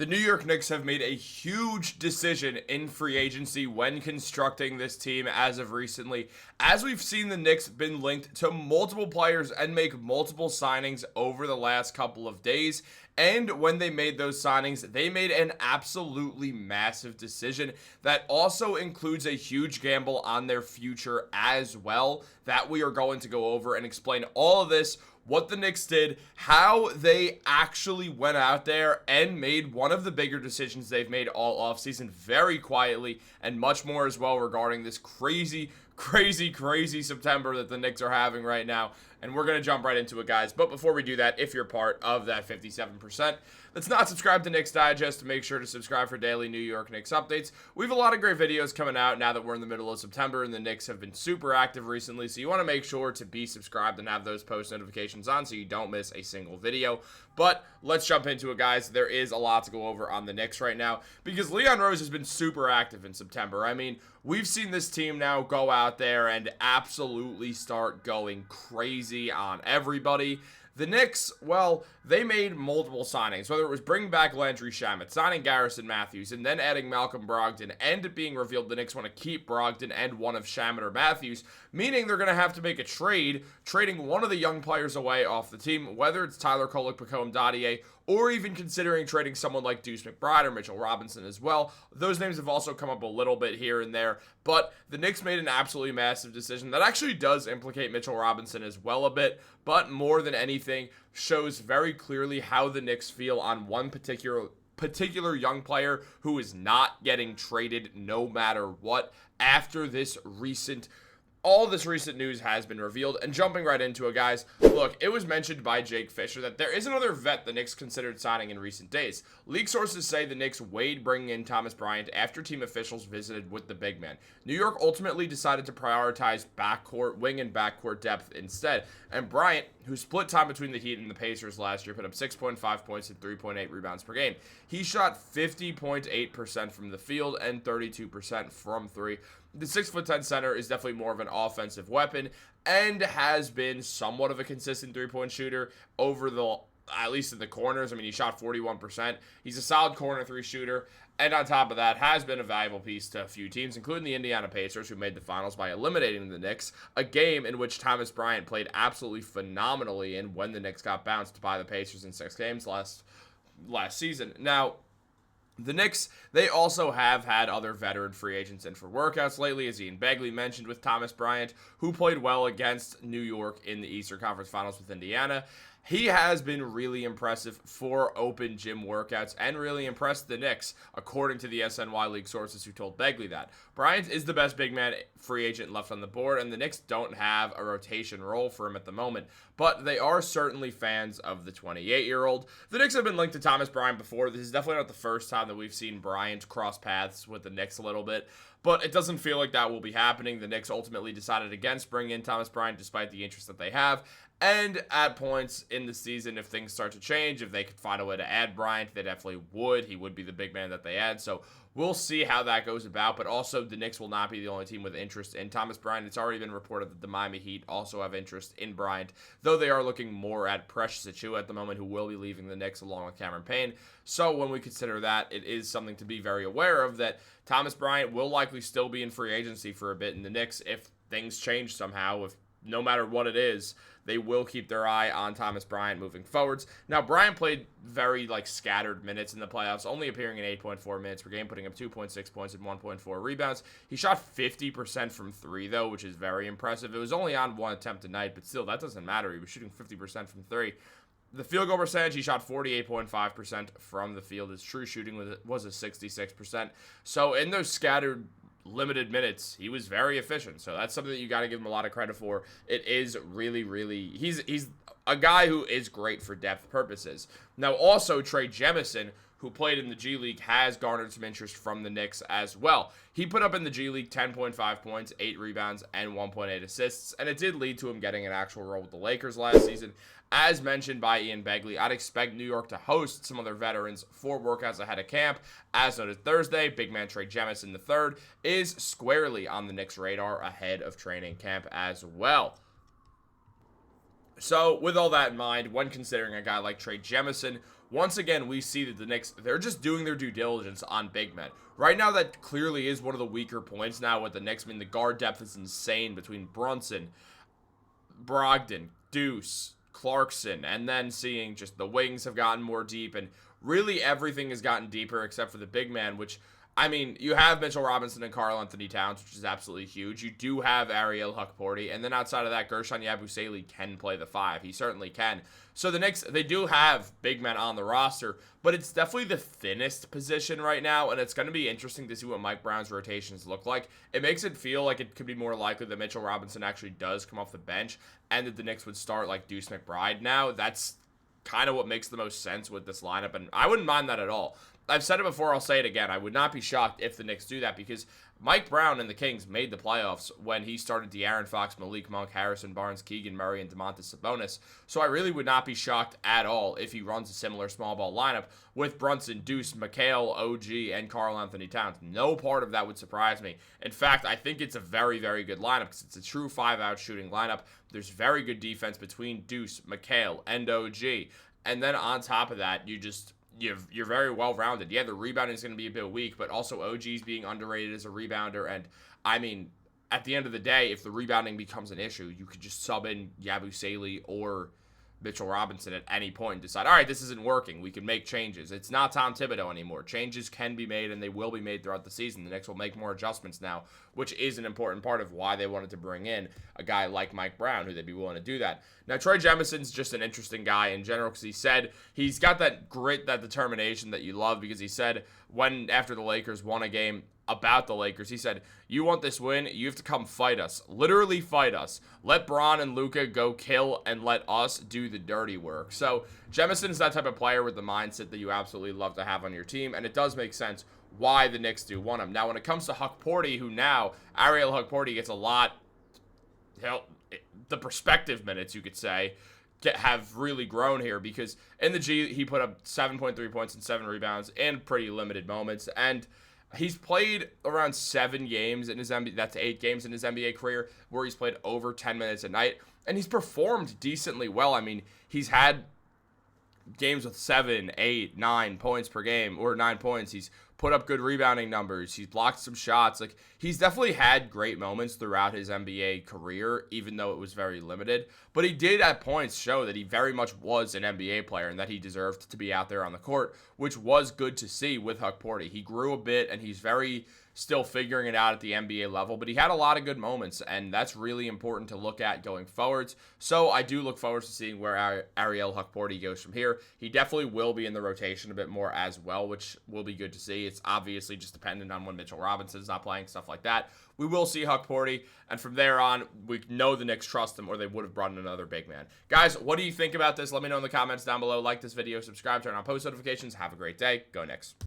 The New York Knicks have made a huge decision in free agency when constructing this team as of recently. As we've seen, the Knicks been linked to multiple players and make multiple signings over the last couple of days. And when they made those signings, they made an absolutely massive decision that also includes a huge gamble on their future as well, that we are going to go over and explain all of this, what the Knicks did, how they actually went out there and made one of the bigger decisions they've made all offseason very quietly, and much more as well regarding this crazy September that the Knicks are having right now. And we're going to jump right into it, guys. But before we do that, if you're part of that 57% that's not subscribed to Knicks Digest, make sure to subscribe for daily New York Knicks updates. We have a lot of great videos coming out now that we're in the middle of September, and the Knicks have been super active recently, so you want to make sure to be subscribed and have those post notifications on so you don't miss a single video. But let's jump into it, guys. There is a lot to go over on the Knicks right now because Leon Rose has been super active in September. I mean, we've seen this team now go out there and absolutely start going crazy on everybody. The Knicks, well, they made multiple signings, whether it was bringing back Landry Shamet, signing Garrison Matthews, and then adding Malcolm Brogdon, and it being revealed the Knicks want to keep Brogdon and one of Shamet or Matthews, meaning they're going to have to make a trade, trading one of the young players away off the team, whether it's Tyler Kolek, Paco Dadier, or even considering trading someone like Deuce McBride or Mitchell Robinson as well. Those names have also come up a little bit here and there, but the Knicks made an absolutely massive decision that actually does implicate Mitchell Robinson as well a bit, but more than anything shows very clearly how the Knicks feel on one particular young player who is not getting traded no matter what after all this recent news has been revealed. And jumping right into it, guys, look, it was mentioned by Jake Fisher that there is another vet the Knicks considered signing in recent days. League sources say the Knicks weighed bringing in Thomas Bryant after team officials visited with the big man. New York ultimately decided to prioritize wing and backcourt depth instead. And Bryant, who split time between the Heat and the Pacers last year, put up 6.5 points and 3.8 rebounds per game. He shot 50.8% from the field and 32% from three. The 6'10" center is definitely more of an offensive weapon and has been somewhat of a consistent three-point shooter at least in the corners. I mean, he shot 41%. He's a solid corner three shooter. And on top of that, has been a valuable piece to a few teams, including the Indiana Pacers, who made the finals by eliminating the Knicks, a game in which Thomas Bryant played absolutely phenomenally in when the Knicks got bounced by the Pacers in 6 games last season. Now, the Knicks, they also have had other veteran free agents in for workouts lately, as Ian Begley mentioned with Thomas Bryant, who played well against New York in the Eastern Conference Finals with Indiana. He has been really impressive for open gym workouts and really impressed the Knicks, according to the SNY League sources who told Begley that. Bryant is the best big man free agent left on the board, and the Knicks don't have a rotation role for him at the moment, but they are certainly fans of the 28-year-old. The Knicks have been linked to Thomas Bryant before. This is definitely not the first time that we've seen Bryant cross paths with the Knicks a little bit, but it doesn't feel like that will be happening. The Knicks ultimately decided against bringing in Thomas Bryant despite the interest that they have. And at points in the season, if things start to change, if they could find a way to add Bryant, they definitely would. He would be the big man that they add. So we'll see how that goes about. But also, the Knicks will not be the only team with interest in Thomas Bryant. It's already been reported that the Miami Heat also have interest in Bryant, though they are looking more at Precious Achiuwa at the moment, who will be leaving the Knicks along with Cameron Payne. So when we consider that, it is something to be very aware of, that Thomas Bryant will likely still be in free agency for a bit in the Knicks if things change somehow. If no matter what it is, they will keep their eye on Thomas Bryant moving forwards. Now, Bryant played very scattered minutes in the playoffs, only appearing in 8.4 minutes per game, putting up 2.6 points and 1.4 rebounds. He shot 50% from three, though, which is very impressive. It was only on one attempt a night, but still, that doesn't matter. He was shooting 50% from three. The field goal percentage, he shot 48.5% from the field. His true shooting was a 66%. So in those scattered limited minutes, he was very efficient. So that's something that you got to give him a lot of credit for. It is really, he's a guy who is great for depth purposes. Now also Trey Jemison, who played in the G League, has garnered some interest from the Knicks as well. He put up in the G League 10.5 points, 8 rebounds, and 1.8 assists, and it did lead to him getting an actual role with the Lakers last season. As mentioned by Ian Begley, I'd expect New York to host some other veterans for workouts ahead of camp. As noted Thursday, big man Trey Jemison III is squarely on the Knicks' radar ahead of training camp as well. So with all that in mind, when considering a guy like Trey Jemison, once again, we see that the Knicks, they're just doing their due diligence on big men. Right now, that clearly is one of the weaker points now with the Knicks. I mean, the guard depth is insane between Brunson, Brogdon, Deuce, Clarkson, and then seeing just the wings have gotten more deep, and really everything has gotten deeper except for the big man, which, I mean, you have Mitchell Robinson and Karl-Anthony Towns, which is absolutely huge. You do have Ariel Hukporti, and then outside of that, Gershon Yabusele can play the 5. He certainly can. So the Knicks, they do have big men on the roster, but it's definitely the thinnest position right now, and it's going to be interesting to see what Mike Brown's rotations look like. It makes it feel like it could be more likely that Mitchell Robinson actually does come off the bench, and that the Knicks would start like Deuce McBride now. That's kind of what makes the most sense with this lineup, and I wouldn't mind that at all. I've said it before, I'll say it again. I would not be shocked if the Knicks do that, because Mike Brown and the Kings made the playoffs when he started De'Aaron Fox, Malik Monk, Harrison Barnes, Keegan Murray, and Domantas Sabonis. So I really would not be shocked at all if he runs a similar small ball lineup with Brunson, Deuce, Mikal, OG, and Karl-Anthony Towns. No part of that would surprise me. In fact, I think it's a very, very good lineup because it's a true 5-out shooting lineup. There's very good defense between Deuce, Mikal, and OG. And then on top of that, you're very well-rounded. Yeah, the rebounding is going to be a bit weak, but also OG's being underrated as a rebounder. And, I mean, at the end of the day, if the rebounding becomes an issue, you could just sub in Yabusele or Mitchell Robinson at any point and decide, all right, this isn't working. We can make changes. It's not Tom Thibodeau anymore. Changes can be made, and they will be made throughout the season. The Knicks will make more adjustments now, which is an important part of why they wanted to bring in a guy like Mike Brown, who they'd be willing to do that. Now, Troy Jemison's just an interesting guy in general because he said he's got that grit, that determination that you love, because he said when, after the Lakers won a game about the Lakers, he said, you want this win, you have to come fight us. Literally fight us. Let Bron and Luka go kill and let us do the dirty work. So Jemison is that type of player with the mindset that you absolutely love to have on your team, and it does make sense why the Knicks do want him. Now, when it comes to Hukporti, who now, Ariel Hukporti gets a lot, the perspective minutes, you could say, have really grown here, because in the G, he put up 7.3 points and 7 rebounds in pretty limited moments, and he's played around 7 games in his NBA, that's 8 games in his NBA career, where he's played over 10 minutes a night, and he's performed decently well. I mean, he's had games with 7, 8, 9 points per game, or 9 points. He's put up good rebounding numbers. He's blocked some shots. Like, he's definitely had great moments throughout his NBA career, even though it was very limited. But he did at points show that he very much was an NBA player and that he deserved to be out there on the court, which was good to see with Hukporti. He grew a bit, and he's very still figuring it out at the NBA level, but he had a lot of good moments, and that's really important to look at going forwards. So I do look forward to seeing where Ariel Hukporti goes from here. He definitely will be in the rotation a bit more as well, which will be good to see. It's obviously just dependent on when Mitchell Robinson is not playing, stuff like that. We will see Hukporti, and from there on, we know the Knicks trust him, or they would have brought in another big man. Guys, what do you think about this? Let me know in the comments down below. Like this video, subscribe, turn on post notifications. Have a great day. Go Knicks.